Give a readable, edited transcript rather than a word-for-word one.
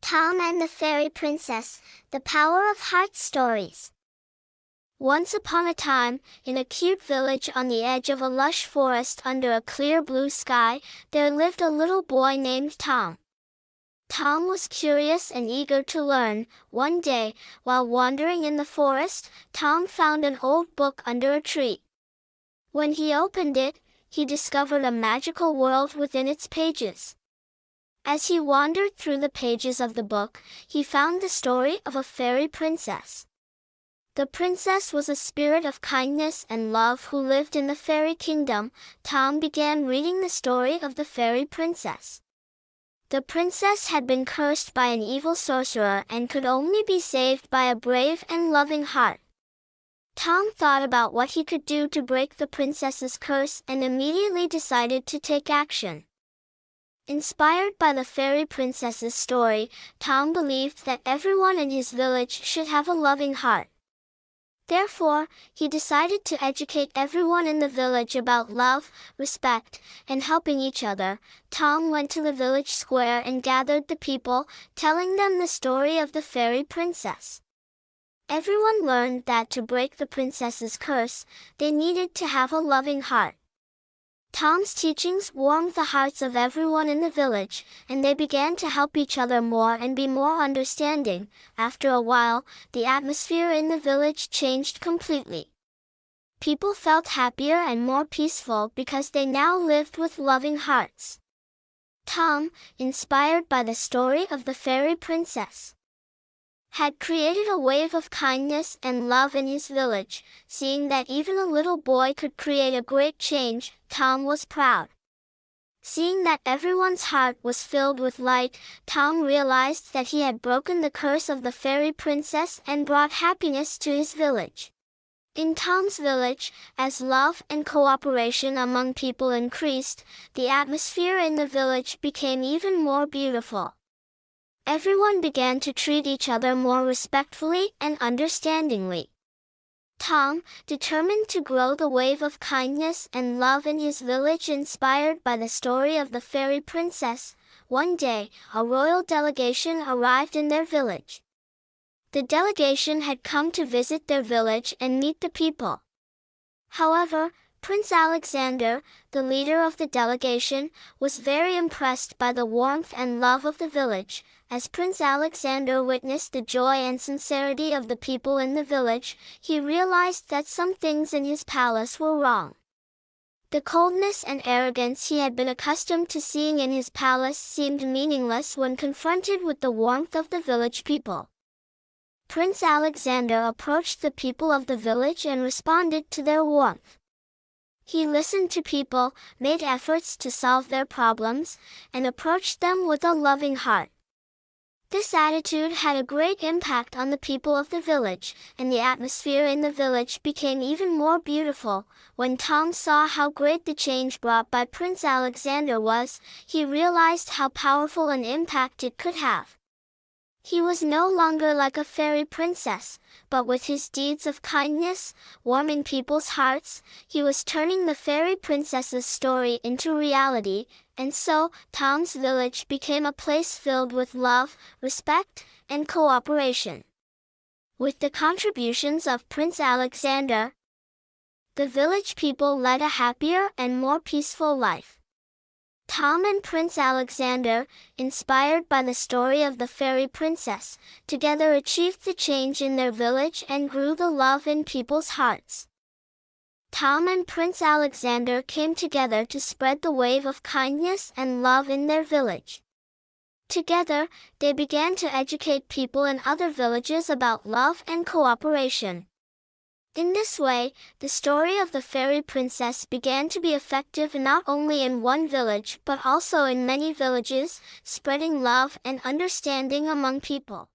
Tom and the Fairy Princess, The Power of Heart Stories. Once upon a time, in a cute village on the edge of a lush forest under a clear blue sky, there lived a little boy named Tom. Tom was curious and eager to learn. One day, while wandering in the forest, Tom found an old book under a tree. When he opened it, he discovered a magical world within its pages. As he wandered through the pages of the book, he found the story of a fairy princess. The princess was a spirit of kindness and love who lived in the fairy kingdom. Tom began reading the story of the fairy princess. The princess had been cursed by an evil sorcerer and could only be saved by a brave and loving heart. Tom thought about what he could do to break the princess's curse and immediately decided to take action. Inspired by the fairy princess's story, Tom believed that everyone in his village should have a loving heart. Therefore, he decided to educate everyone in the village about love, respect, and helping each other. Tom went to the village square and gathered the people, telling them the story of the fairy princess. Everyone learned that to break the princess's curse, they needed to have a loving heart. Tom's teachings warmed the hearts of everyone in the village, and they began to help each other more and be more understanding. After a while, the atmosphere in the village changed completely. People felt happier and more peaceful because they now lived with loving hearts. Tom, inspired by the story of the fairy princess, had created a wave of kindness and love in his village. Seeing that even a little boy could create a great change, Tom was proud. Seeing that everyone's heart was filled with light, Tom realized that he had broken the curse of the fairy princess and brought happiness to his village. In Tom's village, as love and cooperation among people increased, the atmosphere in the village became even more beautiful. Everyone began to treat each other more respectfully and understandingly. Tom, determined to grow the wave of kindness and love in his village inspired by the story of the fairy princess, one day, a royal delegation arrived in their village. The delegation had come to visit their village and meet the people. However, Prince Alexander, the leader of the delegation, was very impressed by the warmth and love of the village. As Prince Alexander witnessed the joy and sincerity of the people in the village, he realized that some things in his palace were wrong. The coldness and arrogance he had been accustomed to seeing in his palace seemed meaningless when confronted with the warmth of the village people. Prince Alexander approached the people of the village and responded to their warmth. He listened to people, made efforts to solve their problems, and approached them with a loving heart. This attitude had a great impact on the people of the village, and the atmosphere in the village became even more beautiful. When Tom saw how great the change brought by Prince Alexander was, he realized how powerful an impact it could have. He was no longer like a fairy princess, but with his deeds of kindness, warming people's hearts, he was turning the fairy princess's story into reality, and so, Tom's village became a place filled with love, respect, and cooperation. With the contributions of Prince Alexander, the village people led a happier and more peaceful life. Tom and Prince Alexander, inspired by the story of the fairy princess, together achieved the change in their village and grew the love in people's hearts. Tom and Prince Alexander came together to spread the wave of kindness and love in their village. Together, they began to educate people in other villages about love and cooperation. In this way, the story of the fairy princess began to be effective not only in one village but also in many villages, spreading love and understanding among people.